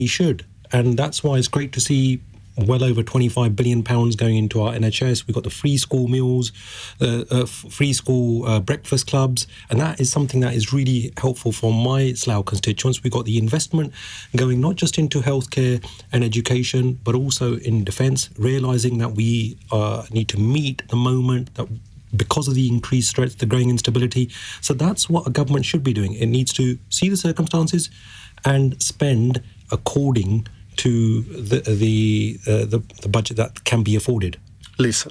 We should. And that's why it's great to see well over £25 billion going into our NHS. We've got the free school meals, free school breakfast clubs, and that is something that is really helpful for my Slough constituents. We've got the investment going not just into healthcare and education, but also in defence, realising that we need to meet the moment that because of the increased threats, the growing instability. So that's what a government should be doing. It needs to see the circumstances and spend according to the budget that can be afforded. Lisa?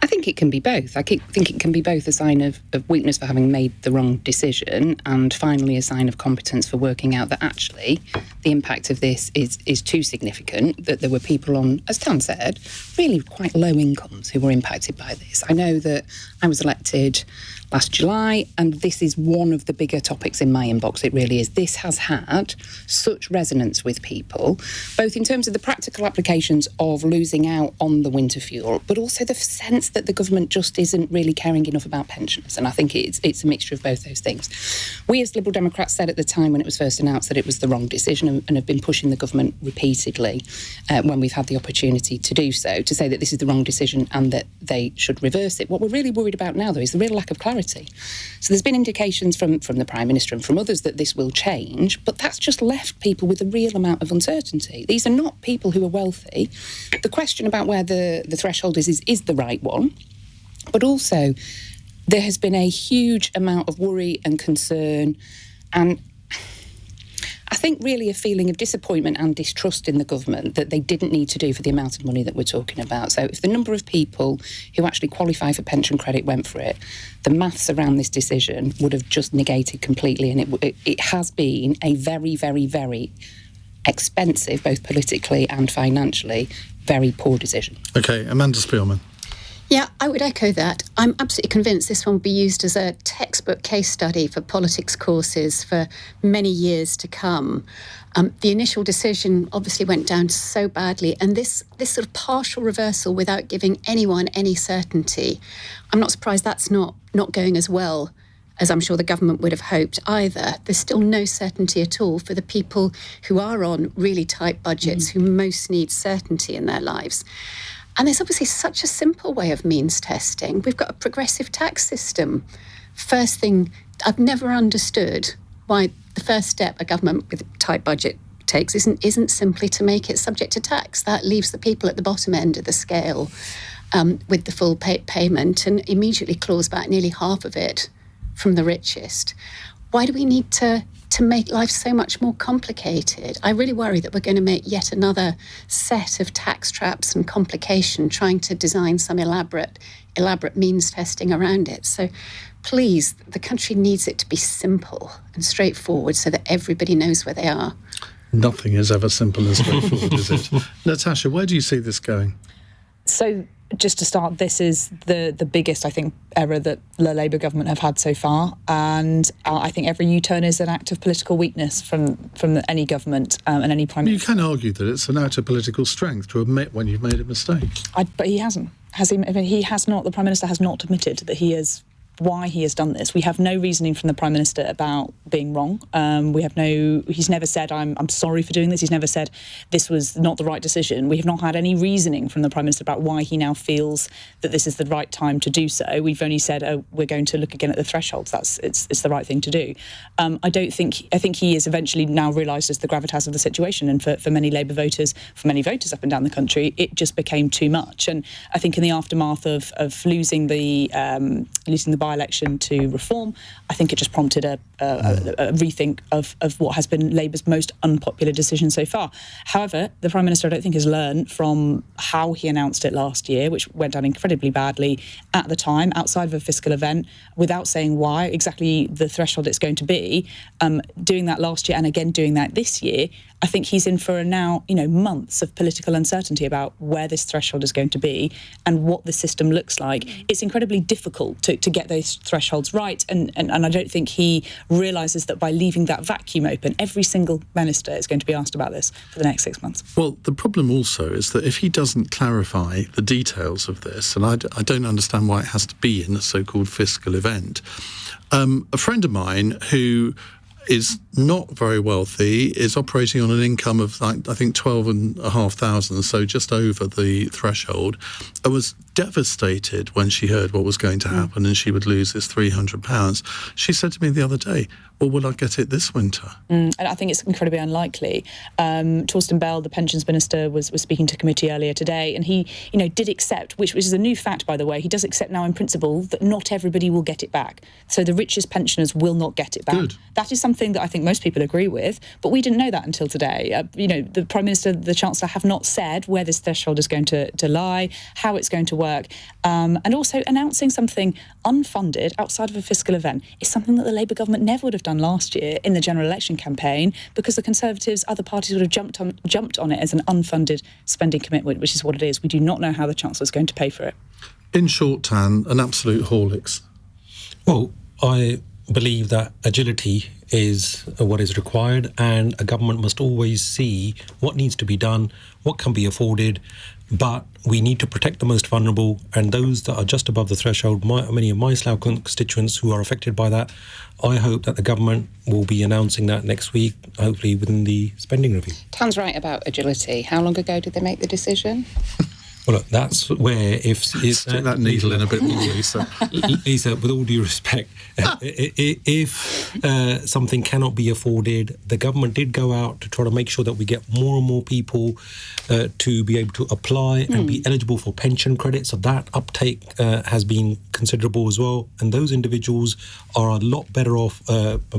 I think it can be both. I think it can be both a sign of weakness for having made the wrong decision and finally a sign of competence for working out that actually the impact of this is too significant, that there were people on, as Tan said, really quite low incomes who were impacted by this. I know that I was elected last July, and this is one of the bigger topics in my inbox. It really is. This has had such resonance with people, both in terms of the practical applications of losing out on the winter fuel, but also the sense that the government just isn't really caring enough about pensioners. And I think it's a mixture of both those things. We as Liberal Democrats said at the time when it was first announced that it was the wrong decision and have been pushing the government repeatedly when we've had the opportunity to do so, to say that this is the wrong decision and that they should reverse it. What we're really worried about now, though, is the real lack of clarity. So there's been indications from the Prime Minister and from others that this will change, but that's just left people with a real amount of uncertainty. These are not people who are wealthy. The question about where the threshold is the right one, but also there has been a huge amount of worry and concern and I think really a feeling of disappointment and distrust in the government that they didn't need to do for the amount of money that we're talking about. So if the number of people who actually qualify for pension credit went for it, the maths around this decision would have just negated completely. And it has been a very, very, very expensive, both politically and financially, very poor decision. OK, Amanda Spielman. Yeah, I would echo that. I'm absolutely convinced this one will be used as a textbook case study for politics courses for many years to come. The initial decision obviously went down so badly, and this sort of partial reversal without giving anyone any certainty, I'm not surprised that's not going as well as I'm sure the government would have hoped either. There's still no certainty at all for the people who are on really tight budgets, who most need certainty in their lives. And there's obviously such a simple way of means testing. We've got a progressive tax system. First thing, I've never understood why the first step a government with a tight budget takes isn't simply to make it subject to tax. That leaves the people at the bottom end of the scale with the full payment and immediately claws back nearly half of it from the richest. Why do we need to make life so much more complicated? I really worry that we're going to make yet another set of tax traps and complication trying to design some elaborate means testing around it. So please, the country needs it to be simple and straightforward so that everybody knows where they are. Nothing is ever simple and straightforward, is it? Natasha, where do you see this going? So just to start, this is the biggest, I think, error that the Labour government have had so far. And I think every U-turn is an act of political weakness from any government and any Prime Minister. You can argue that it's an act of political strength to admit when you've made a mistake. But he hasn't. Has he? I mean, he has not. The Prime Minister has not admitted that why he has done this. We have no reasoning from the Prime Minister about being wrong. He's never said, I'm sorry for doing this. He's never said this was not the right decision. We have not had any reasoning from the Prime Minister about why he now feels that this is the right time to do so. We've only said, we're going to look again at the thresholds. It's the right thing to do. I think he has eventually now realised the gravitas of the situation, and for many Labour voters, for many voters up and down the country, it just became too much. And I think in the aftermath of losing the by-election to reform, I think it just prompted a rethink of what has been Labour's most unpopular decision so far. However, the Prime Minister, I don't think, has learned from how he announced it last year, which went down incredibly badly at the time, outside of a fiscal event, without saying why, exactly the threshold it's going to be. Doing that last year and again doing that this year, I think he's in for now, months of political uncertainty about where this threshold is going to be and what the system looks like. It's incredibly difficult to get those thresholds right, and I don't think he realises that by leaving that vacuum open, every single minister is going to be asked about this for the next 6 months. Well, the problem also is that if he doesn't clarify the details of this, and I don't understand why it has to be in a so-called fiscal event, a friend of mine who is not very wealthy, is operating on an income of, I think, 12,500, so just over the threshold, and was devastated when she heard what was going to happen and she would lose this £300. She said to me the other day, well, will I get it this winter? And I think it's incredibly unlikely. Torsten Bell, the pensions minister, was speaking to committee earlier today, and he, did accept, which is a new fact, by the way, he does accept now in principle that not everybody will get it back. So the richest pensioners will not get it back. Good. That is something that I think most people agree with, but we didn't know that until today. The Prime Minister, the Chancellor have not said where this threshold is going to lie, how it's going to work, and also announcing something unfunded outside of a fiscal event is something that the Labour government never would have done last year in the general election campaign, because the Conservatives, other parties would have jumped on it as an unfunded spending commitment, which is what it is. We do not know how the Chancellor is going to pay for it. In short, Tan, an absolute Horlicks. Well, I believe that agility is what is required, and a government must always see what needs to be done, what can be afforded, but we need to protect the most vulnerable and those that are just above the threshold. Many of my Slough constituents who are affected by that, I hope that the government will be announcing that next week, hopefully within the spending review. Tan's right about agility. How long ago did they make the decision? Well, look, that's where Stick that needle in a bit more, Lisa. Lisa, with all due respect, if something cannot be afforded, the government did go out to try to make sure that we get more and more people to be able to apply and be eligible for pension credit. So that uptake has been considerable as well. And those individuals are a lot better off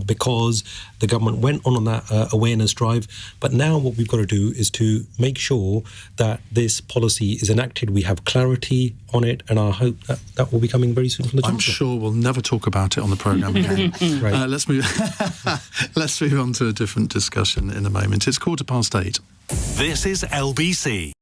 because the government went on that awareness drive. But now what we've got to do is to make sure that this policy is enacted. We have clarity on it, and I hope that will be coming very soon from the Chancellor. I'm sure we'll never talk about it on the programme again. Right. Let's move on to a different discussion in a moment. It's 8:15. This is LBC.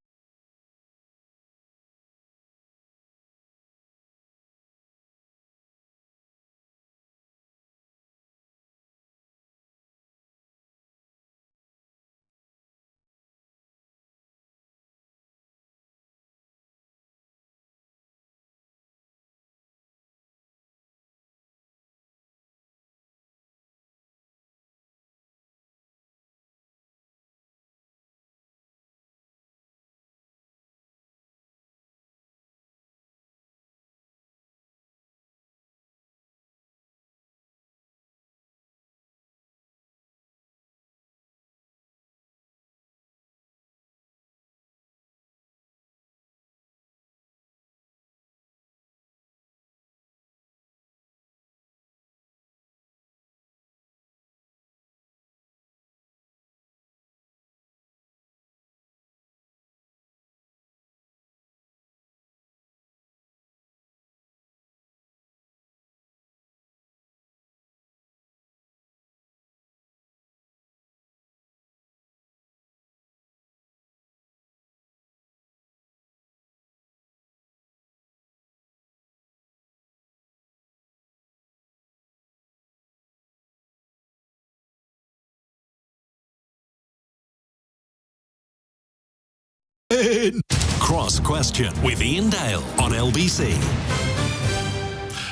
Cross Question with Iain Dale on LBC.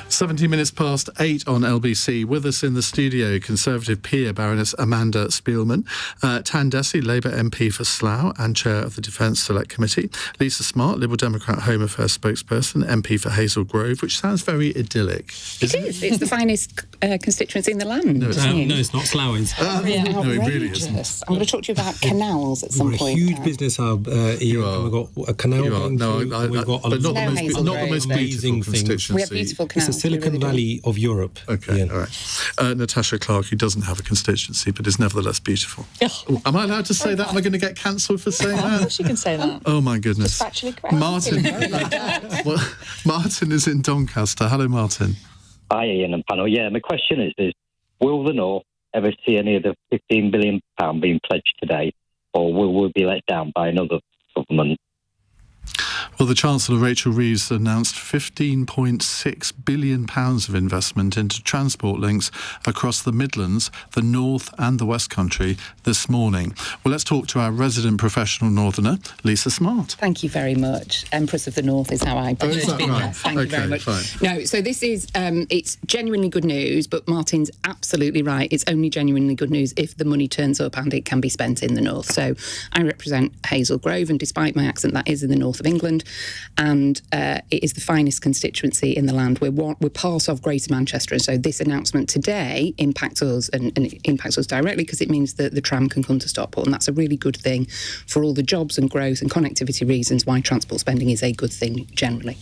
17 minutes past 8 on LBC. With us in the studio, Conservative peer Baroness Amanda Spielman, Tan Dhesi, Labour MP for Slough and Chair of the Defence Select Committee, Lisa Smart, Liberal Democrat Home Affairs spokesperson, MP for Hazel Grove, which sounds very idyllic. It is. It's the finest constituency in the land. No, it's not. Slough is. No, it really isn't. I'm going to talk to you about canals at some We're a point. huge business hub. You are. We've got a canal. You are. No, we've got but not No, Hazel the most Grove. beautiful Amazing things. constituency. We have beautiful It's canals. the Silicon Valley of Europe. Okay, Iain. all right. Natasha Clark, who doesn't have a constituency but is nevertheless beautiful. Oh. Am I allowed to say that? Am I going to get cancelled for saying Of that? course you can say that. Oh my goodness. Just factually correct. Martin is in Doncaster. Hello, Martin. Hi, Ian and panel. Yeah, my question is will the North ever see any of the £15 billion being pledged today, or will we be let down by another government? Well, the Chancellor, Rachel Reeves, announced £15.6 billion of investment into transport links across the Midlands, the North and the West Country this morning. Well, let's talk to our resident professional northerner, Lisa Smart. Thank you very much. Empress of the North is how I prefer to be known. Thank you very much. Fine. No, so this is, it's genuinely good news, but Martin's absolutely right. It's only genuinely good news if the money turns up and it can be spent in the North. So I represent Hazel Grove, and despite my accent, that is in the North of England. And it is the finest constituency in the land. We're part of Greater Manchester, and so this announcement today impacts us, and it impacts us directly because it means that the tram can come to Stockport, and that's a really good thing for all the jobs and growth and connectivity reasons why transport spending is a good thing generally.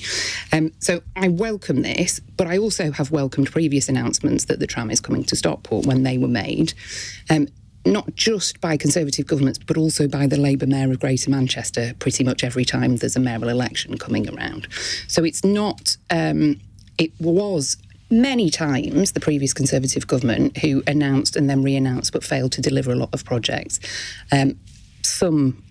So I welcome this, but I also have welcomed previous announcements that the tram is coming to Stockport when they were made. Not just by Conservative governments, but also by the Labour Mayor of Greater Manchester pretty much every time there's a mayoral election coming around. So it's not, it was many times the previous Conservative government who announced and then re-announced but failed to deliver a lot of projects. Some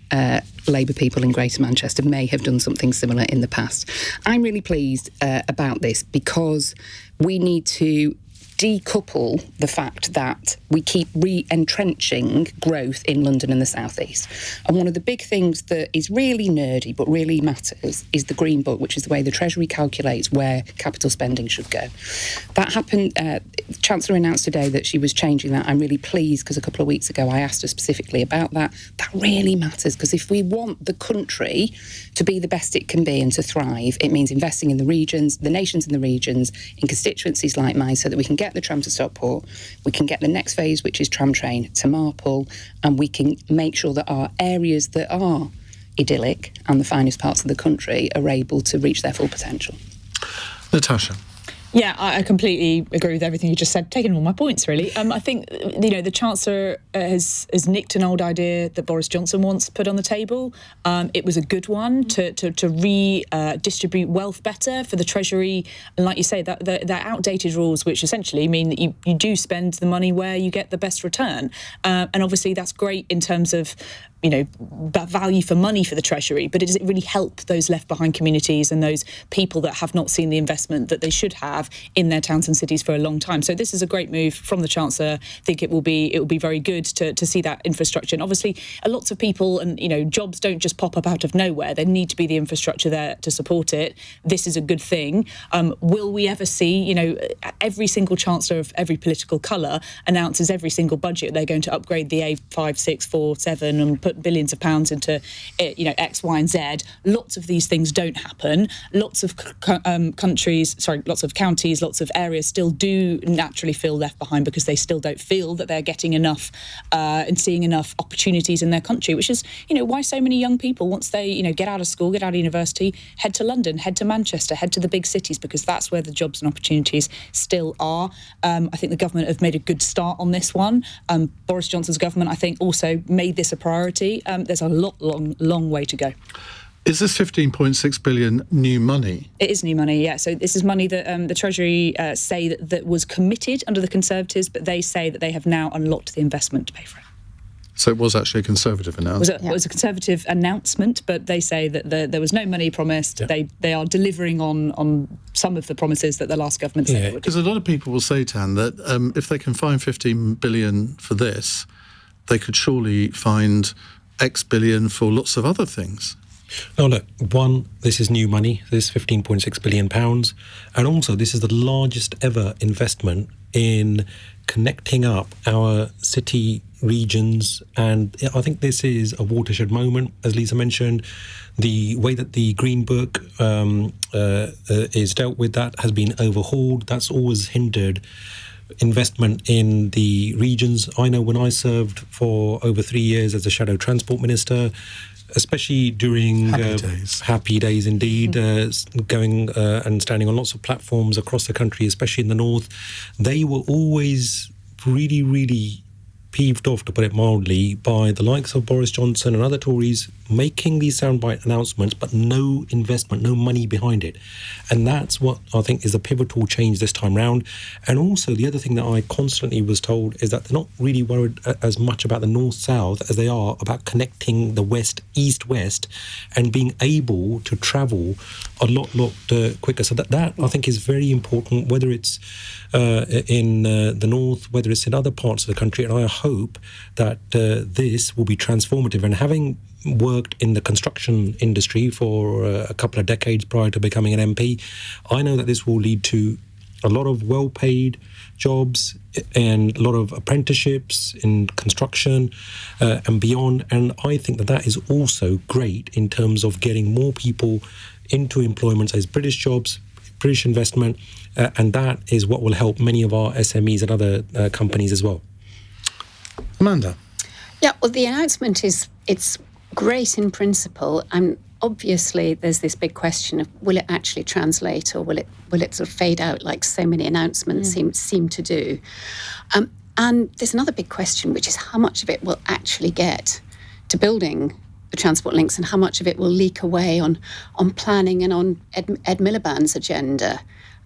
Labour people in Greater Manchester may have done something similar in the past. I'm really pleased about this because we need to decouple the fact that we keep re-entrenching growth in London and the South East. And one of the big things that is really nerdy but really matters is the Green Book, which is the way the Treasury calculates where capital spending should go. That happened, the Chancellor announced today that she was changing that. I'm really pleased because a couple of weeks ago I asked her specifically about that. That really matters because if we want the country to be the best it can be and to thrive, it means investing in the regions, the nations in the regions, in constituencies like mine so that we can get the tram to Stockport, we can get the next phase, which is tram train to Marple, and we can make sure that our areas that are idyllic and the finest parts of the country are able to reach their full potential. Natasha. Yeah, I completely agree with everything you just said, taking all my points, really. I think, the Chancellor has nicked an old idea that Boris Johnson once put on the table. It was a good one to redistribute wealth better for the Treasury. And like you say, they're outdated rules, which essentially mean that you do spend the money where you get the best return. And obviously that's great in terms of that value for money for the Treasury, but does it really help those left behind communities and those people that have not seen the investment that they should have in their towns and cities for a long time? So this is a great move from the Chancellor. I think it will be very good to see that infrastructure. And obviously, lots of people and jobs don't just pop up out of nowhere. There need to be the infrastructure there to support it. This is a good thing. Will we ever see every single Chancellor of every political colour announces every single budget they're going to upgrade the A5, 6, 4, 7 and put billions of pounds into X, Y and Z. Lots of these things don't happen. Lots of lots of counties, lots of areas still do naturally feel left behind because they still don't feel that they're getting enough and seeing enough opportunities in their country, which is why so many young people, once they get out of school, get out of university, head to London, head to Manchester, head to the big cities, because that's where the jobs and opportunities still are. I think the government have made a good start on this one. Boris Johnson's government, I think, also made this a priority. There's a long way to go. Is this 15.6 billion new money? It is new money, yeah. So this is money that the Treasury say that was committed under the Conservatives, but they say that they have now unlocked the investment to pay for it. So it was actually a Conservative announcement? It was a Conservative announcement, but they say that there was no money promised. Yeah. They are delivering on some of the promises that the last government said they would. Because a lot of people will say, Tan, that if they can find 15 billion for this, they could surely find X billion for lots of other things. No, look, one, this is new money. This is £15.6 billion. And also, this is the largest ever investment in connecting up our city regions. And I think this is a watershed moment, as Lisa mentioned. The way that the Green Book is dealt with, that has been overhauled. That's always hindered investment in the regions. I know when I served for over 3 years as a shadow transport minister, especially during happy days indeed, going and standing on lots of platforms across the country, especially in the north, they were always really peeved off, to put it mildly, by the likes of Boris Johnson and other Tories making these soundbite announcements, but no investment, no money behind it. And that's what I think is a pivotal change this time round. And also the other thing that I constantly was told is that they're not really worried as much about the north-south as they are about connecting the west, east-west, and being able to travel a lot quicker. So that I think is very important, whether it's in the north, whether it's in other parts of the country. And I hope that this will be transformative. And having worked in the construction industry for a couple of decades prior to becoming an MP, I know that this will lead to a lot of well-paid jobs and a lot of apprenticeships in construction and beyond. And I think that is also great in terms of getting more people into employment as British jobs, British investment, and that is what will help many of our SMEs and other companies as well. Amanda? Yeah, well, the announcement it's great in principle, and obviously there's this big question of will it actually translate, or will it sort of fade out like so many announcements seem to do. And there's another big question, which is how much of it will actually get to building the transport links, and how much of it will leak away on planning and on Ed Miliband's agenda.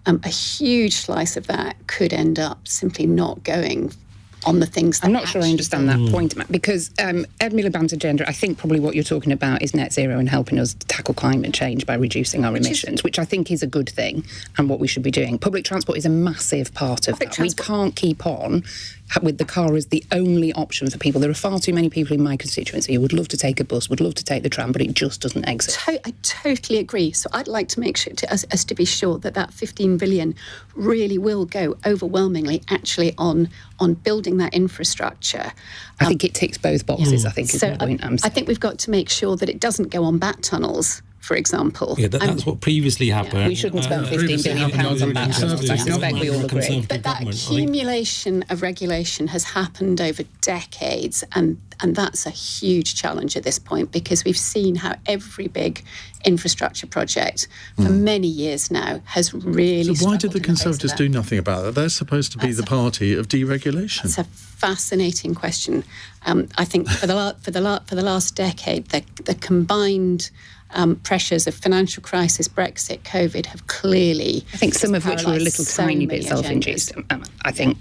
A huge slice of that could end up simply not going on the things that I'm not sure I understand that point, because Ed Miliband's agenda, I think probably what you're talking about is net zero and helping us tackle climate change by reducing our emissions, which I think is a good thing and what we should be doing. Public transport is a massive part of that. We can't keep on with the car as the only option for people. There are far too many people in my constituency who would love to take a bus, would love to take the tram, but it just doesn't exist. I totally agree. So I'd like to make sure, as to be sure that 15 billion really will go overwhelmingly actually on building that infrastructure. I think it ticks both boxes, I think is the point I'm saying. I think we've got to make sure that it doesn't go on bat tunnels, for example. Yeah, that's what previously happened. We shouldn't spend £15 billion on bat tunnels. I suspect we all agree. But that accumulation of regulation has happened over decades, and that's a huge challenge at this point, because we've seen how every big infrastructure project for many years now has really. So why did the Conservatives do nothing about that? They're supposed to be the party of deregulation. That's a fascinating question. I think for the last decade, the combined pressures of financial crisis, Brexit, COVID have clearly. I think some of which were a little tiny bit self-induced. I think.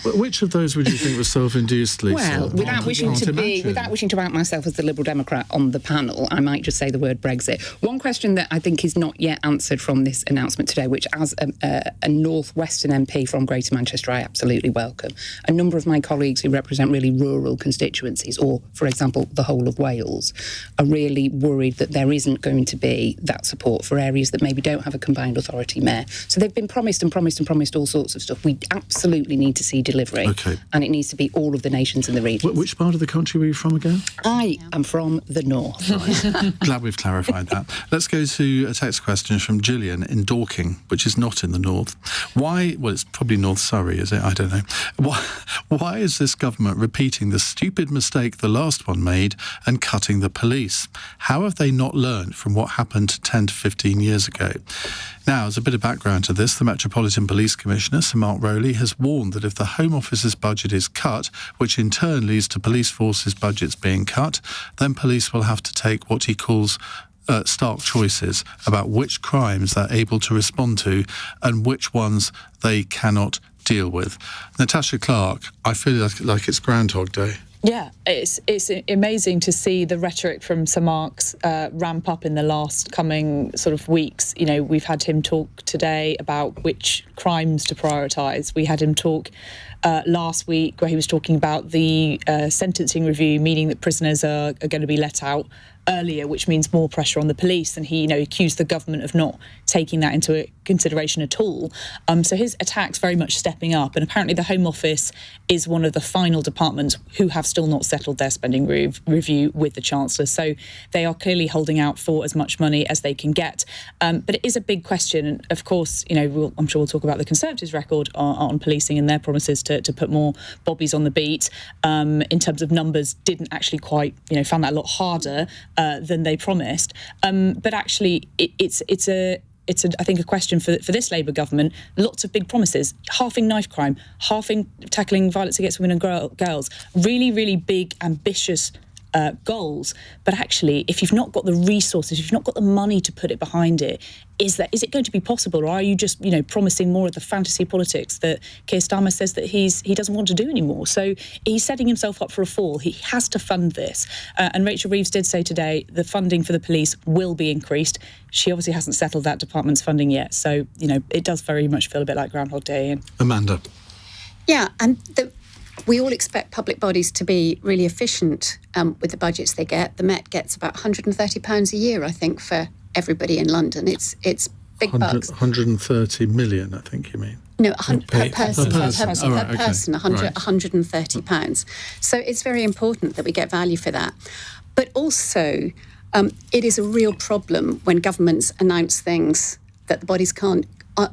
Which of those would you think was self-induced, Lisa? Well, without wishing to out myself as the Liberal Democrat on the panel, I might just say the word Brexit. One question that I think is not yet answered from this announcement today, which as a North-Western MP from Greater Manchester, I absolutely welcome. A number of my colleagues who represent really rural constituencies, or, for example, the whole of Wales, are really worried that there isn't going to be that support for areas that maybe don't have a combined authority mayor. So they've been promised all sorts of stuff. We absolutely need to see delivery. Okay. And it needs to be all of the nations in the region. Which part of the country were you from again? I am from the north. Right. Glad we've clarified that. Let's go to a text question from Gillian in Dorking, which is not in the north. Why? Well, it's probably North Surrey, is it? I don't know. Why is this government repeating the stupid mistake the last one made and cutting the police? How have they not learned from what happened 10 to 15 years ago? Now, as a bit of background to this, the Metropolitan Police Commissioner, Sir Mark Rowley, has warned that if the Home Office's budget is cut, which in turn leads to police forces' budgets being cut, then police will have to take what he calls stark choices about which crimes they're able to respond to and which ones they cannot deal with. Natasha Clark, I feel like it's Groundhog Day. Yeah, it's amazing to see the rhetoric from Sir Mark's ramp up in the last coming sort of weeks. You know, we've had him talk today about which crimes to prioritise. We had him talk last week where he was talking about the sentencing review, meaning that prisoners are going to be let out earlier, which means more pressure on the police, and he, accused the government of not taking that into consideration at all. So his attack's very much stepping up, and apparently the Home Office is one of the final departments who have still not settled their spending review with the Chancellor. So they are clearly holding out for as much money as they can get. But it is a big question, and of course, I'm sure we'll talk about the Conservatives' record on policing and their promises to put more bobbies on the beat. In terms of numbers, didn't actually quite, found that a lot harder than they promised. But actually, it's I think a question for this Labour government. Lots of big promises: halving knife crime, tackling violence against women and girls. Really, really big, ambitious goals. But actually, if you've not got the resources, if you've not got the money to put it behind it, is it going to be possible, or are you just promising more of the fantasy politics that Keir Starmer says that he doesn't want to do anymore? So he's setting himself up for a fall. He has to fund this, and Rachel Reeves did say today the funding for the police will be increased. She obviously hasn't settled that department's funding yet, so it does very much feel a bit like Groundhog Day. Amanda. Yeah, and we all expect public bodies to be really efficient with the budgets they get. The Met gets about £130 a year, I think, for everybody in London. It's big bucks. 130 million, I think you mean. No, per person. Per person. Per person, £130. So it's very important that we get value for that. But also, it is a real problem when governments announce things that the bodies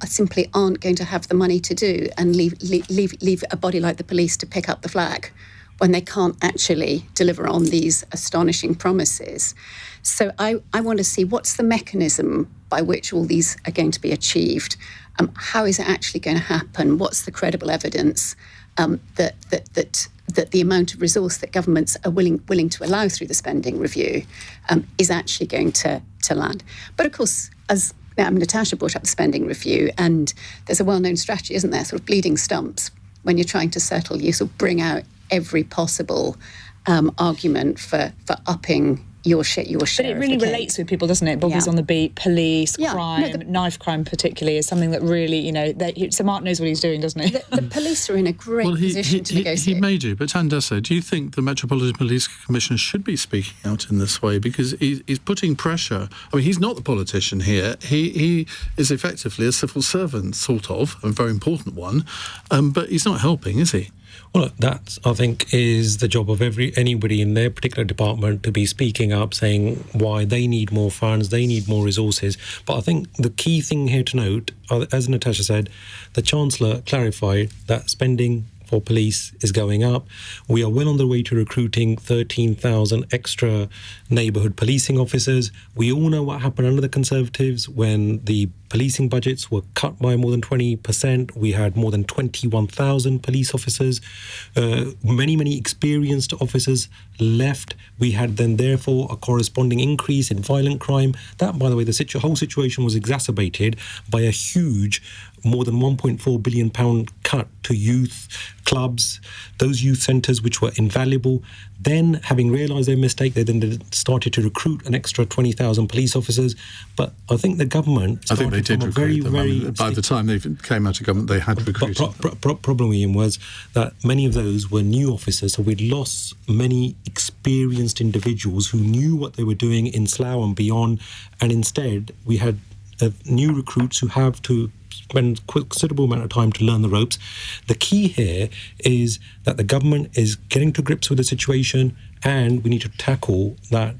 simply aren't going to have the money to do, and leave a body like the police to pick up the flag when they can't actually deliver on these astonishing promises. So I want to see what's the mechanism by which all these are going to be achieved. How is it actually going to happen? What's the credible evidence that the amount of resource that governments are willing to allow through the spending review is actually going to land? But of course, as Natasha brought up the spending review, and there's a well-known strategy, isn't there? Sort of bleeding stumps. When you're trying to settle, you sort of bring out every possible argument for upping your share. But it really relates with people, doesn't it? Bobby's on the beat, police, crime, knife crime particularly is something that really, Sir Mark knows what he's doing, doesn't he? The police are in a great position to negotiate. He may do, but Tandessa, do you think the Metropolitan Police Commissioner should be speaking out in this way? Because he's putting pressure. I mean, he's not the politician here. He is effectively a civil servant, sort of, a very important one, but he's not helping, is he? Well, that, I think, is the job of anybody in their particular department to be speaking up, saying why they need more funds, they need more resources. But I think the key thing here to note, as Natasha said, the Chancellor clarified that spending for police is going up. We are well on the way to recruiting 13,000 extra neighbourhood policing officers. We all know what happened under the Conservatives when the policing budgets were cut by more than 20%. We had more than 21,000 police officers. Many experienced officers left. We had then, therefore, a corresponding increase in violent crime. That, by the way, the whole situation was exacerbated by a huge, more than £1.4 billion cut to youth clubs, those youth centres which were invaluable. Then, having realised their mistake, they then started to recruit an extra 20,000 police officers. But I think the government started they did recruit them. By the time they came out of government, they had recruited them. Problem, Ian, was that many of those were new officers, so we'd lost many experienced individuals who knew what they were doing in Slough and beyond, and instead we had new recruits who have to spend a considerable amount of time to learn the ropes. The key here is that the government is getting to grips with the situation, and we need to tackle that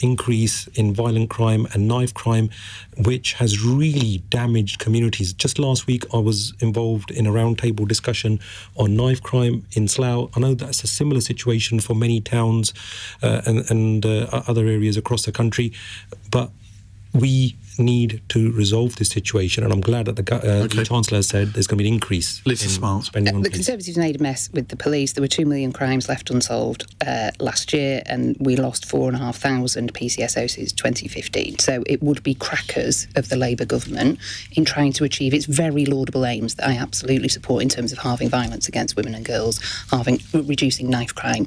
increase in violent crime and knife crime, which has really damaged communities. Just last week, I was involved in a roundtable discussion on knife crime in Slough. I know that's a similar situation for many towns and other areas across the country, but we need to resolve this situation, and I'm glad that the Chancellor has said there's going to be an increase in spending on the police. Conservatives made a mess with the police. There were 2 million crimes left unsolved last year, and we lost 4,500 PCSOs since 2015. So it would be crackers of the Labour government in trying to achieve its very laudable aims that I absolutely support in terms of halving violence against women and girls, reducing knife crime,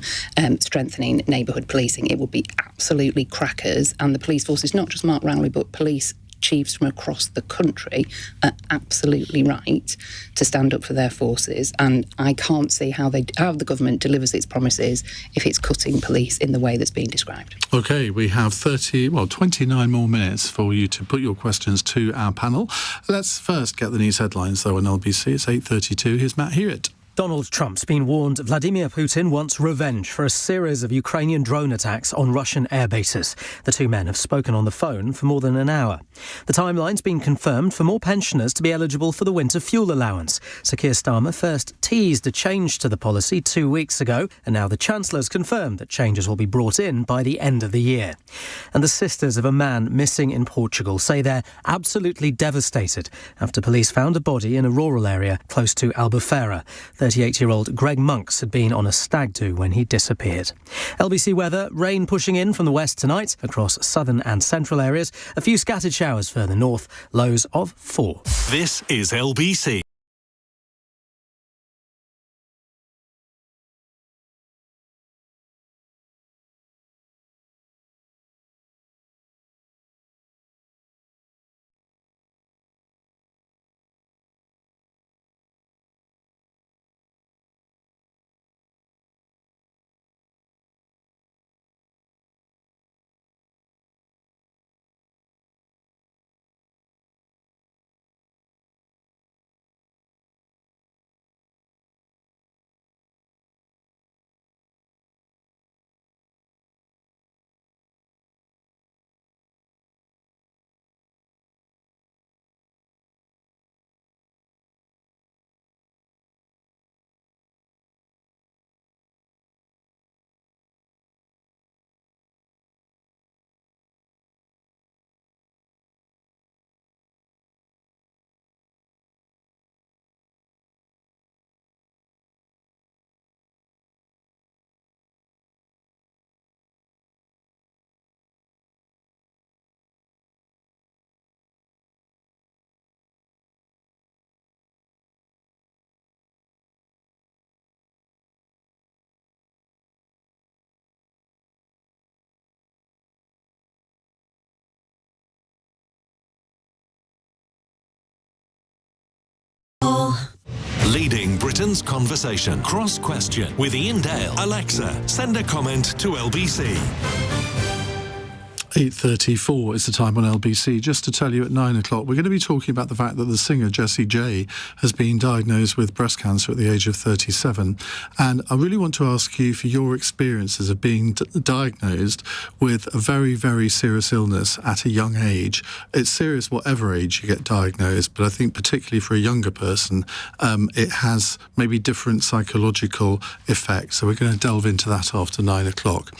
strengthening neighbourhood policing. It would be absolutely crackers, and the police forces, not just Mark Rowley, but police chiefs from across the country are absolutely right to stand up for their forces, and I can't see how the government delivers its promises if it's cutting police in the way that's being described. OK, we have 29 more minutes for you to put your questions to our panel. Let's first get the news headlines, though, on LBC. It's 8:32. Here's Matt Hewitt. Donald Trump's been warned Vladimir Putin wants revenge for a series of Ukrainian drone attacks on Russian air bases. The two men have spoken on the phone for more than an hour. The timeline's been confirmed for more pensioners to be eligible for the winter fuel allowance. Sir Keir Starmer first teased a change to the policy 2 weeks ago, and now the Chancellor's confirmed that changes will be brought in by the end of the year. And the sisters of a man missing in Portugal say they're absolutely devastated after police found a body in a rural area close to Albufeira. 38-year-old Greg Monks had been on a stag do when he disappeared. LBC weather, rain pushing in from the west tonight across southern and central areas. A few scattered showers further north, lows of 4. This is LBC. Leading Britain's conversation. Cross Question with Iain Dale. Alexa, send a comment to LBC. 8:34 is the time on LBC. Just to tell you, at 9 o'clock, we're going to be talking about the fact that the singer Jessie J has been diagnosed with breast cancer at the age of 37. And I really want to ask you for your experiences of being diagnosed with a very, very serious illness at a young age. It's serious whatever age you get diagnosed, but I think particularly for a younger person, it has maybe different psychological effects. So we're going to delve into that after 9 o'clock.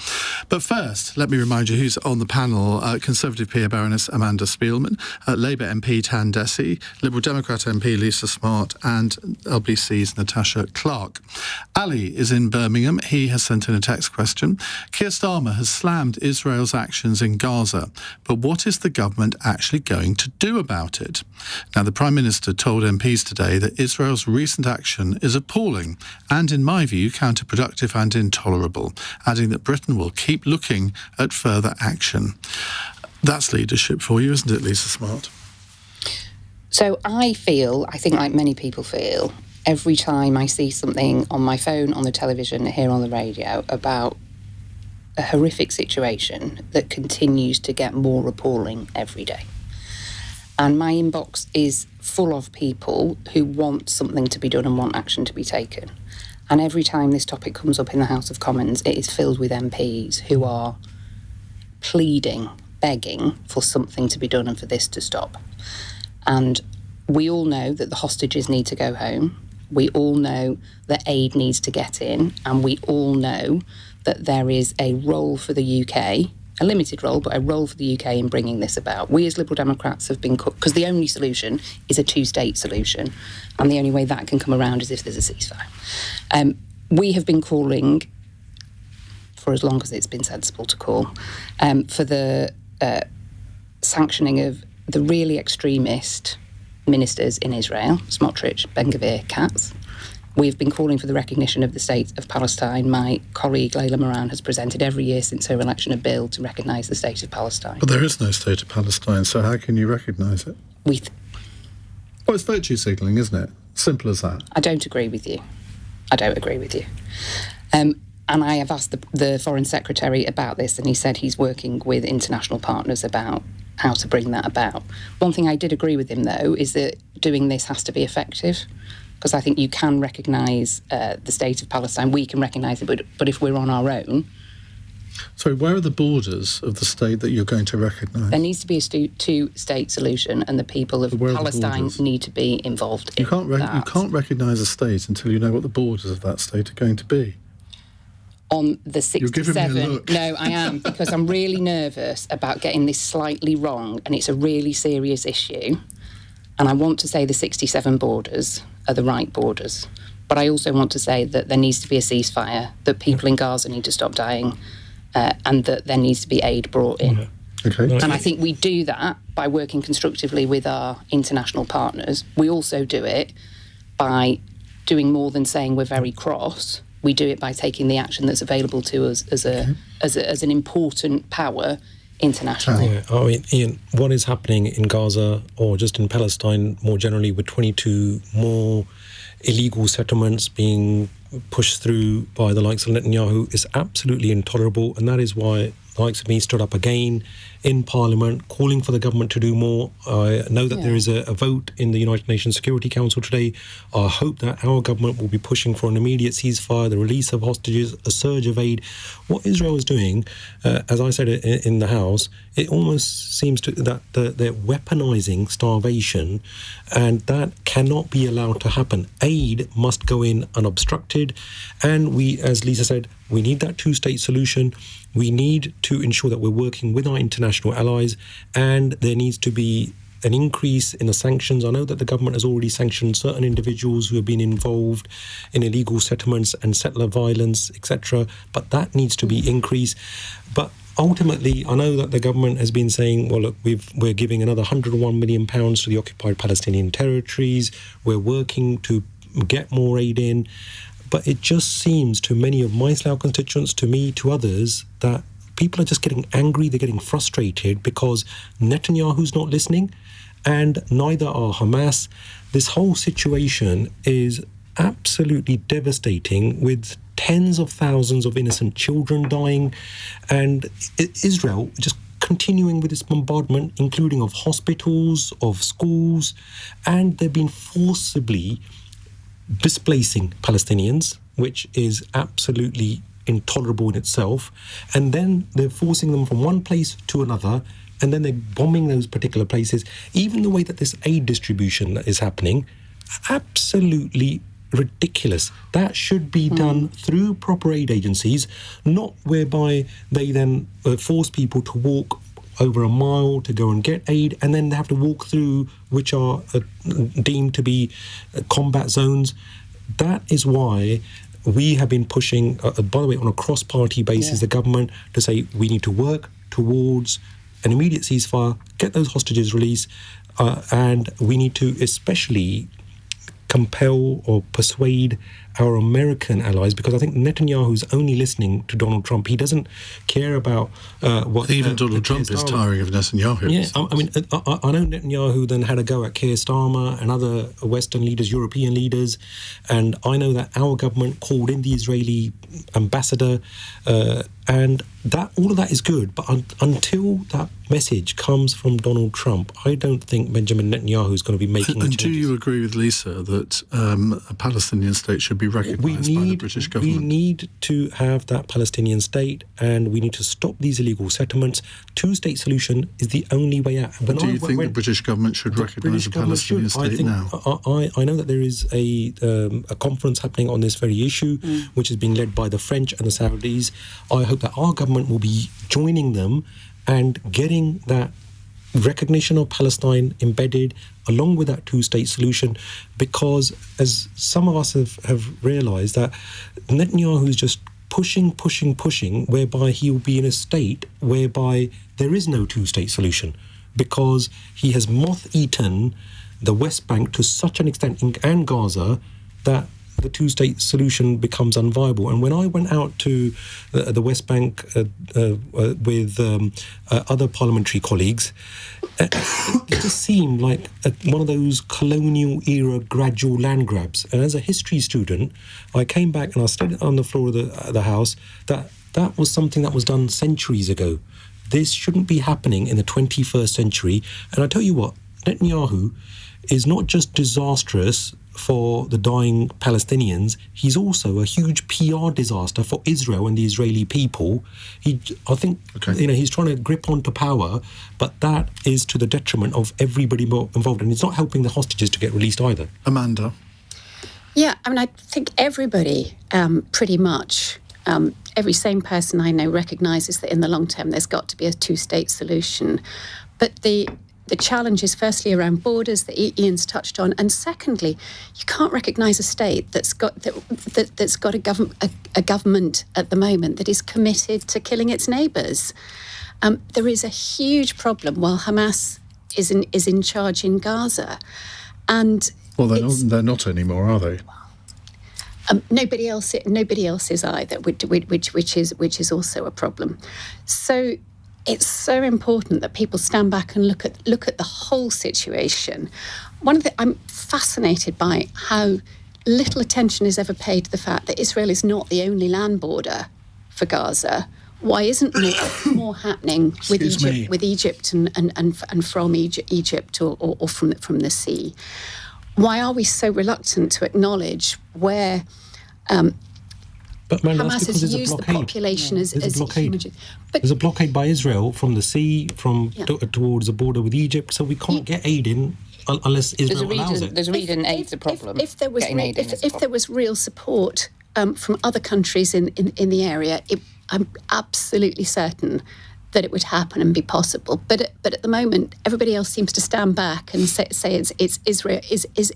But first, let me remind you who's on the panel. Conservative peer Baroness Amanda Spielman, Labour MP Dhesi, Liberal Democrat MP Lisa Smart, and LBC's Natasha Clark. Ali is in Birmingham. He has sent in a text question. Keir Starmer has slammed Israel's actions in Gaza, but what is the government actually going to do about it? Now, the Prime Minister told MPs today that Israel's recent action is appalling and, in my view, counterproductive and intolerable, adding that Britain will keep looking at further action. That's leadership for you, isn't it, Lisa Smart? So I think like many people feel, every time I see something on my phone, on the television, here on the radio about a horrific situation that continues to get more appalling every day. And my inbox is full of people who want something to be done and want action to be taken. And every time this topic comes up in the House of Commons, it is filled with MPs who are pleading, begging for something to be done and for this to stop. And we all know that the hostages need to go home. We all know that aid needs to get in. And we all know that there is a role for the UK, a limited role, but a role for the UK in bringing this about. We as Liberal Democrats have been because the only solution is a two-state solution. And the only way that can come around is if there's a ceasefire. We have been calling, for as long as it's been sensible to call, for the sanctioning of the really extremist ministers in Israel, Smotrich, Ben-Gvir, Katz. We've been calling for the recognition of the state of Palestine. My colleague Layla Moran has presented every year since her election a bill to recognise the state of Palestine. But there is no state of Palestine, so how can you recognise it? Well, it's virtue signalling, isn't it? Simple as that. I don't agree with you. And I have asked the Foreign Secretary about this, and he said he's working with international partners about how to bring that about. One thing I did agree with him, though, is that doing this has to be effective, because I think you can recognise the state of Palestine. We can recognise it, but if we're on our own... So where are the borders of the state that you're going to recognise? There needs to be a two-state solution, and the people of Palestine need to be involved in that. You can't recognise a state until you know what the borders of that state are going to be. On the 67. You're giving me a look. No, I am, because I'm really nervous about getting this slightly wrong, and it's a really serious issue. And I want to say the 67 borders are the right borders. But I also want to say that there needs to be a ceasefire, that people in Gaza need to stop dying, and that there needs to be aid brought in. Okay. And I think we do that by working constructively with our international partners. We also do it by doing more than saying we're very cross. We do it by taking the action that's available to us as an important power internationally. Yeah, I mean, Iain, what is happening in Gaza or just in Palestine more generally with 22 more illegal settlements being pushed through by the likes of Netanyahu is absolutely intolerable, and that is why the likes of me stood up again in Parliament, calling for the government to do more. I know that there is a vote in the United Nations Security Council today. I hope that our government will be pushing for an immediate ceasefire, the release of hostages, a surge of aid. What Israel is doing, as I said in the House, it almost seems that they're weaponizing starvation, and that cannot be allowed to happen. Aid must go in unobstructed, and we, as Lisa said, we need that two-state solution. We need to ensure that we're working with our international allies, and there needs to be an increase in the sanctions. I know that the government has already sanctioned certain individuals who have been involved in illegal settlements and settler violence, etc., but that needs to be increased. But ultimately, I know that the government has been saying, well, look, we're giving another £101 million to the occupied Palestinian territories. We're working to get more aid in. But it just seems to many of my Slough constituents, to me, to others, that people are just getting angry, they're getting frustrated because Netanyahu's not listening, and neither are Hamas. This whole situation is absolutely devastating, with tens of thousands of innocent children dying, and Israel just continuing with this bombardment, including of hospitals, of schools, and they've been forcibly displacing Palestinians, which is absolutely intolerable in itself. And then they're forcing them from one place to another, and then they're bombing those particular places. Even the way that this aid distribution is happening, absolutely ridiculous. That should be done through proper aid agencies, not whereby they then force people to walk over a mile to go and get aid, and then they have to walk through which are deemed to be combat zones. That is why we have been pushing, by the way, on a cross-party basis, the government to say we need to work towards an immediate ceasefire, get those hostages released, and we need to especially compel or persuade our American allies, because I think Netanyahu's only listening to Donald Trump. He doesn't care about what... Even Donald Trump is tiring of Netanyahu. Yeah, I mean, I know Netanyahu then had a go at Keir Starmer and other Western leaders, European leaders, and I know that our government called in the Israeli ambassador, and that all of that is good, but until that message comes from Donald Trump, I don't think Benjamin Netanyahu is going to be making And changes. do you agree with Lisa that a Palestinian state should be recognised by the British government? We need to have that Palestinian state, and we need to stop these illegal settlements. Two-state solution is the only way out. Do you think the British government should recognise a Palestinian state now? I know that there is a conference happening on this very issue, which is being led by the French and the Saudis. I hope that our government will be joining them and getting that recognition of Palestine embedded along with that two-state solution, because as some of us have realised, that Netanyahu is just pushing, whereby he will be in a state whereby there is no two-state solution, because he has moth-eaten the West Bank to such an extent, and Gaza, that the two-state solution becomes unviable. And when I went out to the West Bank with other parliamentary colleagues, it just seemed like one of those colonial-era gradual land grabs. And as a history student, I came back and I stood on the floor of the House that was something that was done centuries ago. This shouldn't be happening in the 21st century. And I tell you what, Netanyahu is not just disastrous for the dying Palestinians, he's also a huge PR disaster for Israel and the Israeli people. I think he's trying to grip onto power, but that is to the detriment of everybody involved, and it's not helping the hostages to get released either. Amanda? Yeah, I mean, I think everybody pretty much, every sane person I know recognises that in the long term there's got to be a two-state solution. But the the challenge is firstly around borders that Iain's touched on, and secondly, you can't recognise a state that's got a government at the moment that is committed to killing its neighbours. There is a huge problem while Hamas is in charge in Gaza, and they're not anymore, are they? Nobody else is either, which is also a problem. So it's so important that people stand back and look at the whole situation. I'm fascinated by how little attention is ever paid to the fact that Israel is not the only land border for Gaza. Why isn't more happening with Egypt and from Egypt or from the sea? Why are we so reluctant to acknowledge where but Amanda, Hamas has used the population as a blockade? There's a blockade by Israel from the sea, towards the border with Egypt, so we can't get aid in unless Israel allows it. There's a reason aid's a problem. If there was real support from other countries in the area, I'm absolutely certain that it would happen and be possible. But at the moment, everybody else seems to stand back and say it's Israel.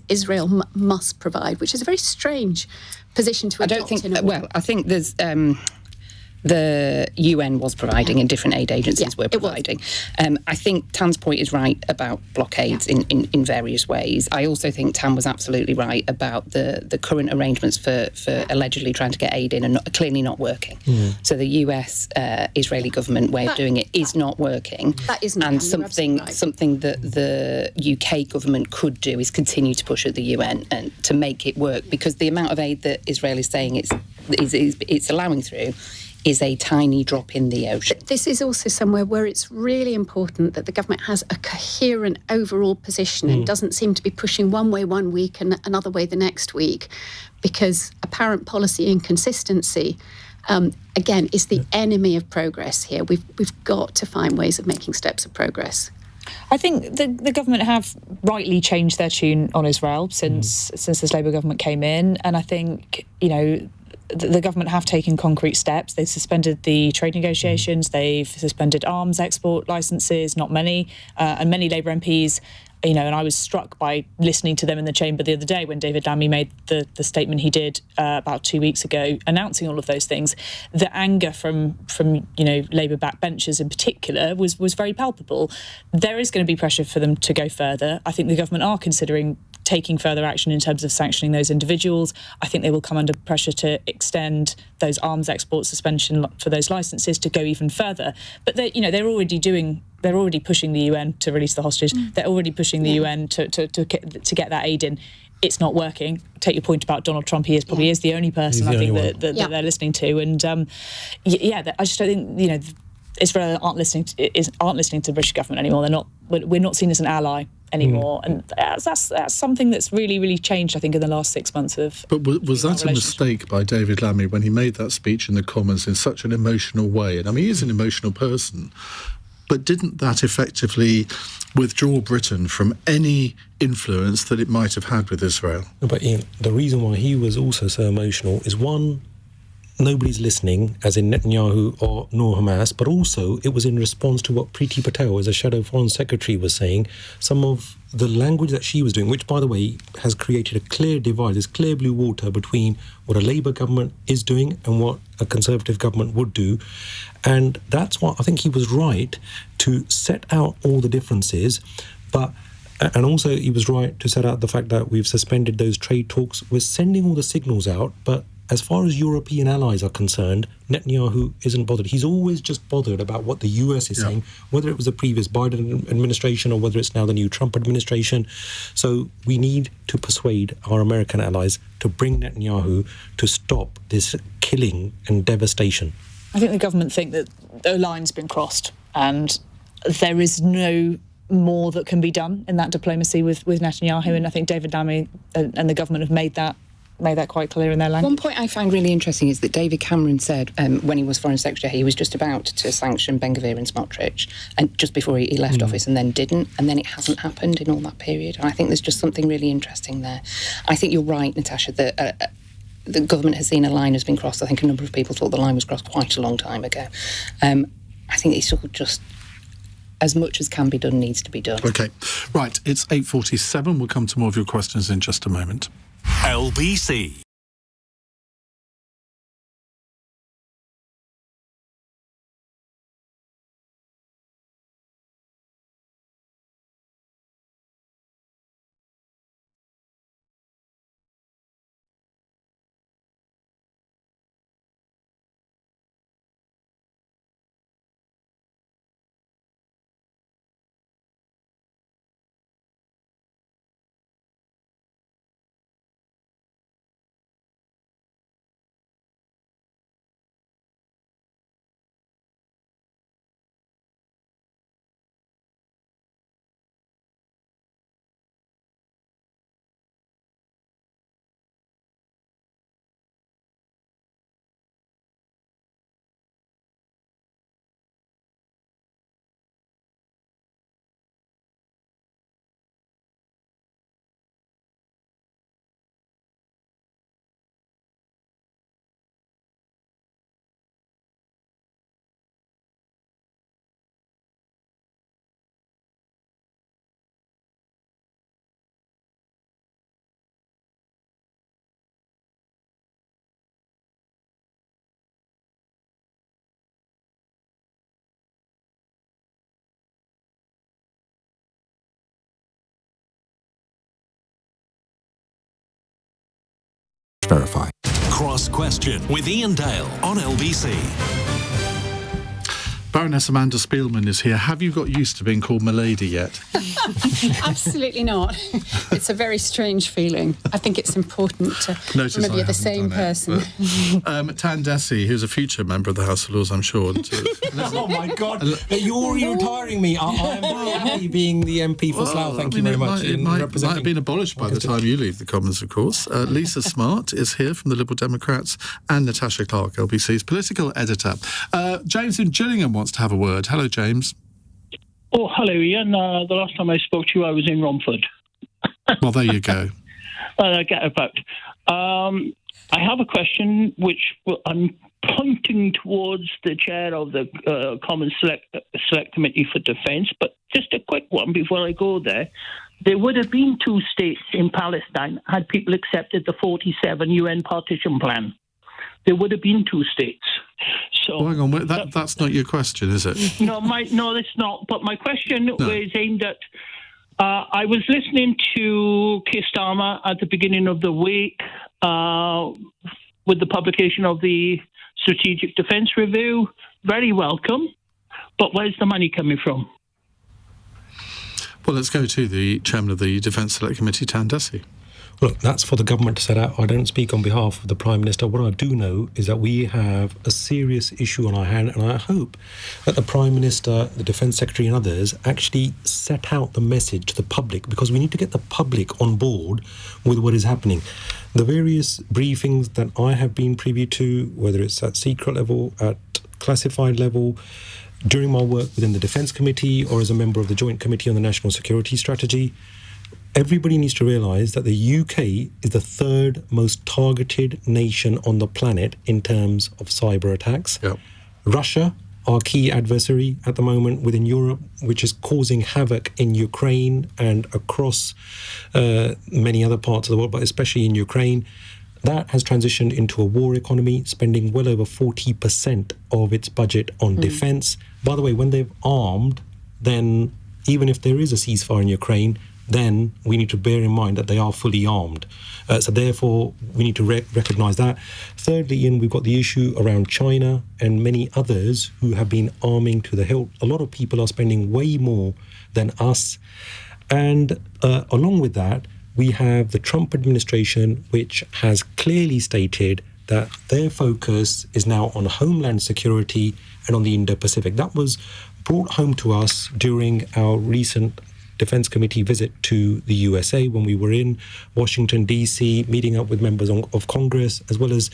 Israel must provide, which is a very strange position to adopt. I think there's. The UN was providing and different aid agencies were providing. I think Tan's point is right about blockades in various ways. I also think Tan was absolutely right about the current arrangements for allegedly trying to get aid in and clearly not working. So the US-Israeli government way of doing it is not working. That isn't. And something that the UK government could do is continue to push at the UN and to make it work, because the amount of aid that Israel is saying it's allowing through is a tiny drop in the ocean. This is also somewhere where it's really important that the government has a coherent overall position and doesn't seem to be pushing one way one week and another way the next week, because apparent policy inconsistency, again, is the enemy of progress here. We've got to find ways of making steps of progress. I think the government have rightly changed their tune on Israel since this Labour government came in, and I think, the government have taken concrete steps. They've suspended the trade negotiations. They've suspended arms export licences, not many, and many Labour MPs, and I was struck by listening to them in the chamber the other day when David Lammy made the statement he did about 2 weeks ago, announcing all of those things. The anger from Labour backbenchers in particular was very palpable. There is going to be pressure for them to go further. I think the government are considering taking further action in terms of sanctioning those individuals. I think they will come under pressure to extend those arms export suspension for those licences to go even further. But they're already pushing the UN to release the hostage. They're already pushing the UN to get that aid in. It's not working. Take your point about Donald Trump. He probably is the only person I think that they're listening to. And I just don't think Israel aren't listening to the British government anymore. We're not seen as an ally anymore, and that's something that's really, really changed, I think, in the last 6 months of. But was that a mistake by David Lammy when he made that speech in the Commons in such an emotional way? And I mean, he is an emotional person, but didn't that effectively withdraw Britain from any influence that it might have had with Israel? No, but Iain, the reason why he was also so emotional is, one, nobody's listening, as in Netanyahu nor Hamas, but also it was in response to what Priti Patel, as a shadow foreign secretary, was saying. Some of the language that she was doing, which, by the way, has created a clear divide, this clear blue water between what a Labour government is doing and what a Conservative government would do. And that's why I think he was right to set out all the differences, and also he was right to set out the fact that we've suspended those trade talks. We're sending all the signals out, but as far as European allies are concerned, Netanyahu isn't bothered. He's always just bothered about what the US is saying, whether it was the previous Biden administration or whether it's now the new Trump administration. So we need to persuade our American allies to bring Netanyahu to stop this killing and devastation. I think the government think that the line's been crossed and there is no more that can be done in that diplomacy with Netanyahu, and I think David Lammy and the government have made that quite clear in their language. One point I find really interesting is that David Cameron said when he was Foreign Secretary, he was just about to sanction Ben-Gvir and Smotrich, and just before he left office, and then didn't, and then it hasn't happened in all that period. And I think there's just something really interesting there. I think you're right, Natasha, that the government has seen a line has been crossed. I think a number of people thought the line was crossed quite a long time ago. I think it's all just as much as can be done needs to be done. Okay. Right, it's 8:47. We'll come to more of your questions in just a moment. LBC. Verify. Cross Question with Iain Dale on LBC. Baroness Amanda Spielman is here. Have you got used to being called Milady yet? Absolutely not. It's a very strange feeling. I think it's important to remember you're the same person. Tan Dhesi, who's a future member of the House of Lords, I'm sure. Oh my God! You're already retiring me. I am very happy being the MP for Slough. Thank you very much. It might have been abolished by the time you leave the Commons, of course. Lisa Smart is here from the Liberal Democrats, and Natasha Clark, LBC's political editor. James in Gillingham wants to have a word. Hello, James. Oh, hello, Ian. The last time I spoke to you, I was in Romford. Well, there you go. Get about. I have a question which I'm pointing towards the chair of the Commons Select Committee for Defence, but just a quick one before I go there. There would have been 2 states in Palestine had people accepted the 47 UN partition plan. There would have been 2 states. So hang on, that's not your question, is it? No, it's not. But my question was aimed at. I was listening to Keir Starmer at the beginning of the week with the publication of the Strategic Defence Review. Very welcome. But where's the money coming from? Well, let's go to the chairman of the Defence Select Committee, Tan Dhesi. Look, that's for the government to set out. I don't speak on behalf of the Prime Minister. What I do know is that we have a serious issue on our hand, and I hope that the Prime Minister, the Defence Secretary and others actually set out the message to the public, because we need to get the public on board with what is happening. The various briefings that I have been privy to, whether it's at secret level, at classified level, during my work within the Defence Committee or as a member of the Joint Committee on the National Security Strategy, everybody needs to realise that the UK is the 3rd most targeted nation on the planet in terms of cyber attacks. Yep. Russia, our key adversary at the moment within Europe, which is causing havoc in Ukraine and across many other parts of the world, but especially in Ukraine. That has transitioned into a war economy, spending well over 40% of its budget on defence. By the way, when they've armed, then even if there is a ceasefire in Ukraine, then we need to bear in mind that they are fully armed. So therefore, we need to recognise that. Thirdly, Ian, we've got the issue around China and many others who have been arming to the hilt. A lot of people are spending way more than us. And along with that, we have the Trump administration, which has clearly stated that their focus is now on homeland security and on the Indo-Pacific. That was brought home to us during our recent Defence Committee visit to the USA when we were in Washington, D.C., meeting up with members of Congress, as well as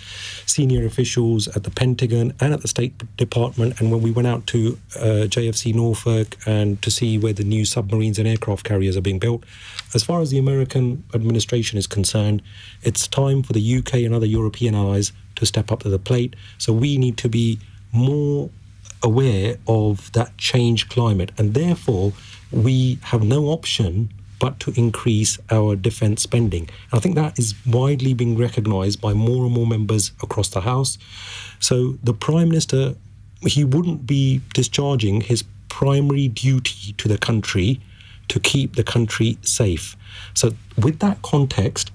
senior officials at the Pentagon and at the State Department, and when we went out to JFC Norfolk and to see where the new submarines and aircraft carriers are being built. As far as the American administration is concerned, it's time for the UK and other European allies to step up to the plate. So we need to be more aware of that changed climate, and therefore we have no option but to increase our defence spending. And I think that is widely being recognised by more and more members across the House. So the Prime Minister, he wouldn't be discharging his primary duty to the country to keep the country safe. So with that context,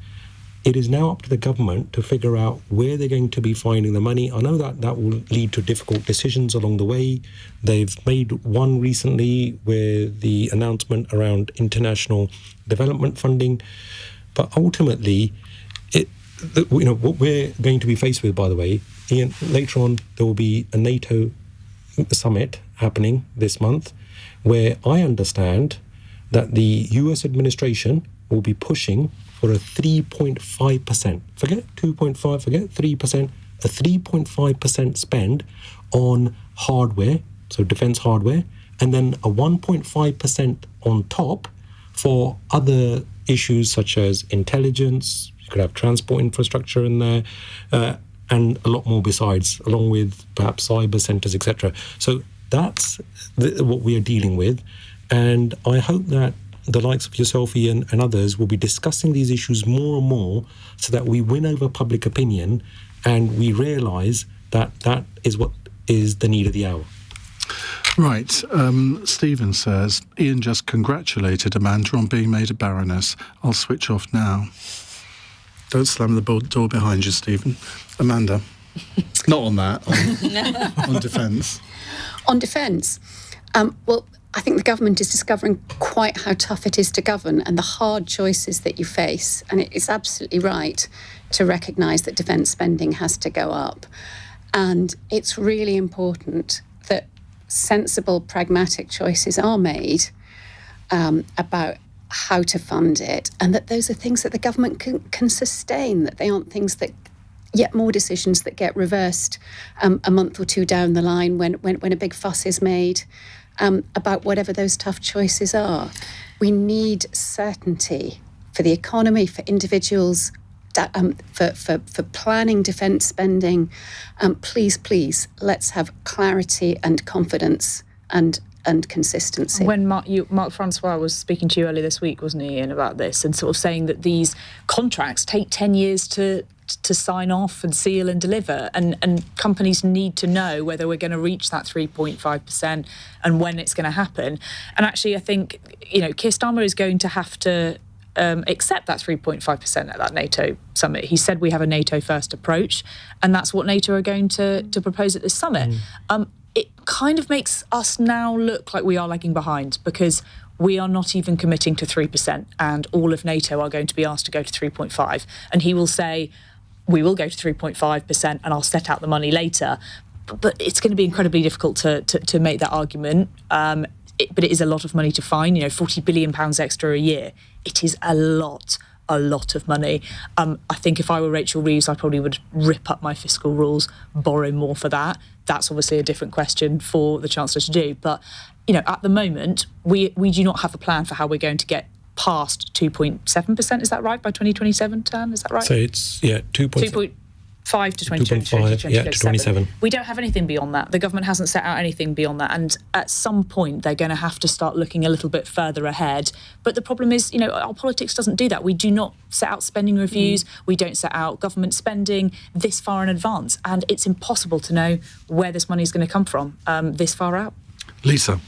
it is now up to the government to figure out where they're going to be finding the money. I know that that will lead to difficult decisions along the way. They've made one recently with the announcement around international development funding. But ultimately, what we're going to be faced with, by the way, Iain, later on, there will be a NATO summit happening this month, where I understand that the US administration will be pushing for a 3.5%, forget 2.5, forget 3%, a 3.5% spend on hardware, so defence hardware, and then a 1.5% on top for other issues such as intelligence. You could have transport infrastructure in there, and a lot more besides, along with perhaps cyber centres, etc. So that's what we are dealing with, and I hope that the likes of yourself, Iain, and others will be discussing these issues more and more so that we win over public opinion and we realise that that is what is the need of the hour. Right. Stephen says, Iain just congratulated Amanda on being made a Baroness. I'll switch off now. Don't slam the door behind you, Stephen. Amanda. Not on that, on defence. On defence, well, I think the government is discovering quite how tough it is to govern and the hard choices that you face. And it's absolutely right to recognise that defence spending has to go up. And it's really important that sensible, pragmatic choices are made about how to fund it, and that those are things that the government can sustain, that they aren't things that yet more decisions that get reversed a month or two down the line when a big fuss is made about whatever those tough choices are. We need certainty for the economy, for individuals, for planning defence spending. Please, let's have clarity and confidence and consistency. When Mark Francois was speaking to you earlier this week, wasn't he, Ian, about this, and sort of saying that these contracts take 10 years to sign off and seal and deliver, and companies need to know whether we're going to reach that 3.5% and when it's going to happen. And actually, I think, Keir Starmer is going to have to accept that 3.5% at that NATO summit. He said we have a NATO first approach, and that's what NATO are going to propose at this summit. It kind of makes us now look like we are lagging behind, because we are not even committing to 3%, and all of NATO are going to be asked to go to 3.5%. And he will say, we will go to 3.5% and I'll set out the money later. But it's going to be incredibly difficult to make that argument. But it is a lot of money to find, £40 billion extra a year. It is a lot of money. I think if I were Rachel Reeves, I probably would rip up my fiscal rules, borrow more for that. That's obviously a different question for the Chancellor to do. But, at the moment, we do not have a plan for how we're going to get past 2.7%, is that right, by 2027, Tan? Is that right? So it's, 2.5 to 2027. We don't have anything beyond that. The government hasn't set out anything beyond that. And at some point, they're going to have to start looking a little bit further ahead. But the problem is, our politics doesn't do that. We do not set out spending reviews. We don't set out government spending this far in advance. And it's impossible to know where this money is going to come from this far out. Lisa.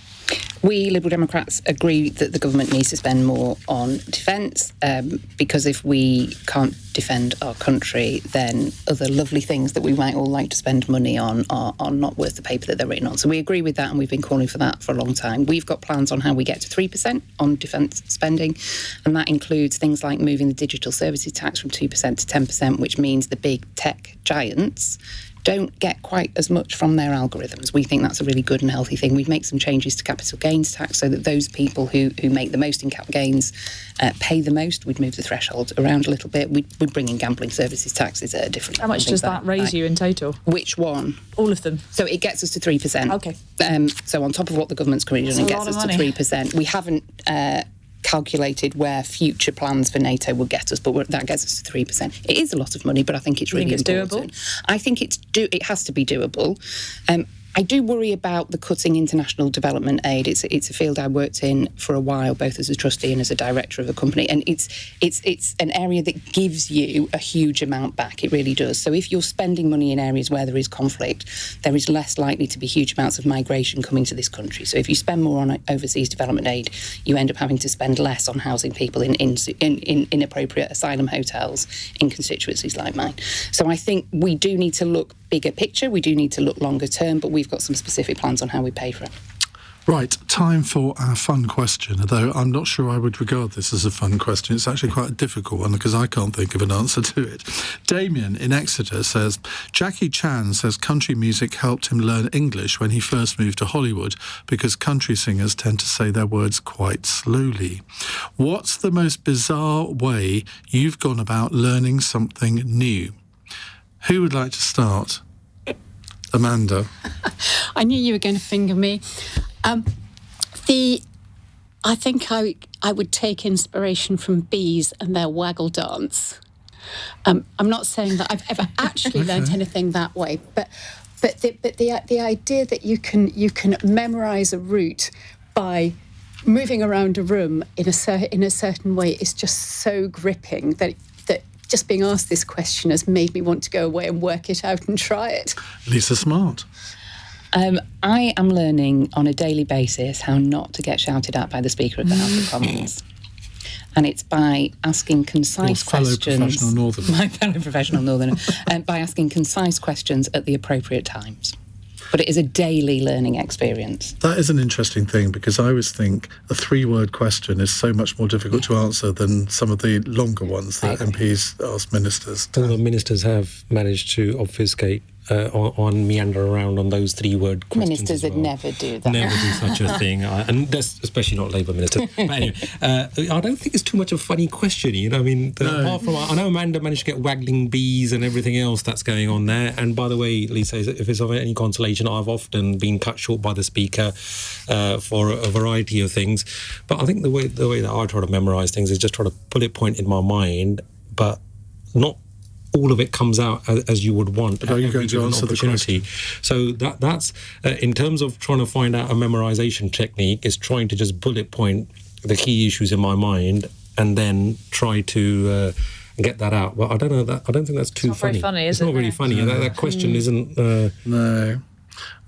We Liberal Democrats agree that the government needs to spend more on defence, because if we can't defend our country, then other lovely things that we might all like to spend money on are not worth the paper that they're written on. So we agree with that, and we've been calling for that for a long time. We've got plans on how we get to 3% on defence spending, and that includes things like moving the digital services tax from 2% to 10%, which means the big tech giants don't get quite as much from their algorithms. We think that's a really good and healthy thing. We've made some changes to capital gains tax so that those people who make the most in cap gains pay the most. We'd move the threshold around a little bit. We'd bring in gambling services taxes at a different... How much does that raise you in total? Which one? All of them. So it gets us to 3%. Okay. So on top of what the government's currently done, it gets us to 3%. We haven't... calculated where future plans for NATO will get us, but that gets us to 3%. It is a lot of money, but I think it's really important. Doable? I think it has to be doable. I do worry about the cutting international development aid. It's a field I worked in for a while, both as a trustee and as a director of a company, and it's an area that gives you a huge amount back. It really does. So if you're spending money in areas where there is conflict, there is less likely to be huge amounts of migration coming to this country. So if you spend more on overseas development aid, you end up having to spend less on housing people in inappropriate asylum hotels in constituencies like mine. So I think we do need to look bigger picture, we do need to look longer term, but we've got some specific plans on how we pay for it. Right, time for our fun question, although I'm not sure I would regard this as a fun question. It's actually quite a difficult one because I can't think of an answer to it. Damien in Exeter says, Jackie Chan says country music helped him learn English when he first moved to Hollywood because country singers tend to say their words quite slowly. What's the most bizarre way you've gone about learning something new? Who would like to start? Amanda. I knew you were going to finger me. I think I would take inspiration from bees and their waggle dance. I'm not saying that I've ever actually learnt anything that way, but the idea that you can memorise a route by moving around a room in a certain way is just so gripping that just being asked this question has made me want to go away and work it out and try it. Lisa Smart. I am learning on a daily basis how not to get shouted at by the Speaker of the House of Commons. And it's by asking concise questions. My fellow professional northerner. By asking concise questions at the appropriate times. But it is a daily learning experience. That is an interesting thing because I always think a 3-word question is so much more difficult to answer than some of the longer ones that MPs ask ministers. All the ministers have managed to obfuscate on meander around on those 3-word questions. Ministers would never do that. Never do such a thing, and that's especially not Labour ministers. But anyway, I don't think it's too much of a funny question. You know, I mean, apart from I know Amanda managed to get waggling bees and everything else that's going on there. And by the way, Lisa, if it's of any consolation, I've often been cut short by the Speaker for a variety of things. But I think the way that I try to memorise things is just try to bullet point in my mind, but not all of it comes out as you would want. But are you going to answer the question? So that's in terms of trying to find out a memorisation technique, is trying to just bullet point the key issues in my mind and then try to get that out. But I don't know that. I don't think that's too funny. Very funny, it's not really funny. No. That question isn't. No.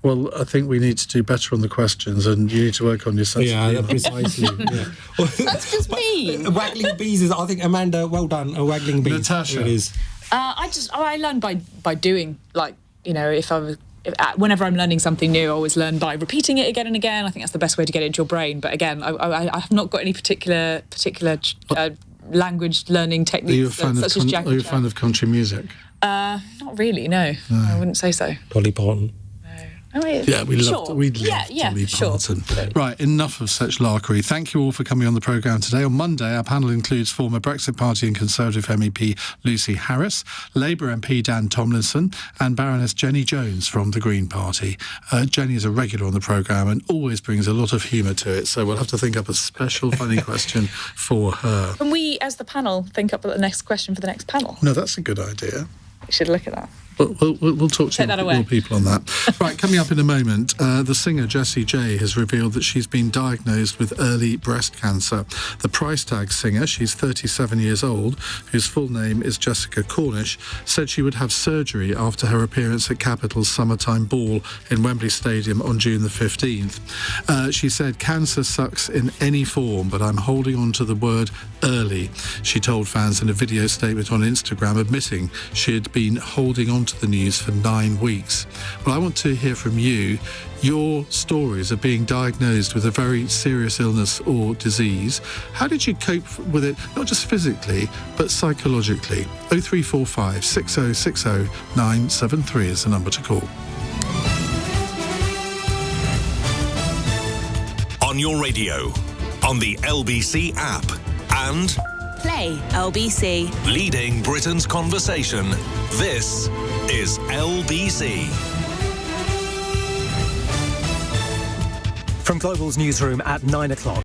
Well, I think we need to do better on the questions, and you need to work on your sense. Yeah, precisely. Yeah. That's just mean. Waggling bees is, I think, Amanda, well done. A waggling bee. Natasha. It is. I learn by doing. Like, you know, whenever I'm learning something new, I always learn by repeating it again and again. I think that's the best way to get it into your brain. But again, I have not got any particular language learning techniques. Are you a fan of country music? Not really. No, I wouldn't say so. Dolly Parton. Yeah, we loved Dolly Parton. Sure. Right, enough of such larkery. Thank you all for coming on the programme today. On Monday, our panel includes former Brexit Party and Conservative MEP Lucy Harris, Labour MP Dan Tomlinson, and Baroness Jenny Jones from the Green Party. Jenny is a regular on the programme and always brings a lot of humour to it, so we'll have to think up a special funny question for her. Can we, as the panel, think up the next question for the next panel? No, that's a good idea. We should look at that. We'll talk to more people on that. Right, coming up in a moment, the singer Jessie J has revealed that she's been diagnosed with early breast cancer. The price tag singer, she's 37 years old, whose full name is Jessica Cornish, said she would have surgery after her appearance at Capital's Summertime Ball in Wembley Stadium on June the 15th. She said, "Cancer sucks in any form, but I'm holding on to the word early." She told fans in a video statement on Instagram, admitting she had been holding on to the news for 9 weeks. Well, I want to hear from you. Your stories of being diagnosed with a very serious illness or disease. How did you cope with it, not just physically, but psychologically? 0345 6060 973 is the number to call. On your radio, on the LBC app, and Play LBC. leading Britain's conversation. This is LBC. From Global's newsroom at 9 o'clock.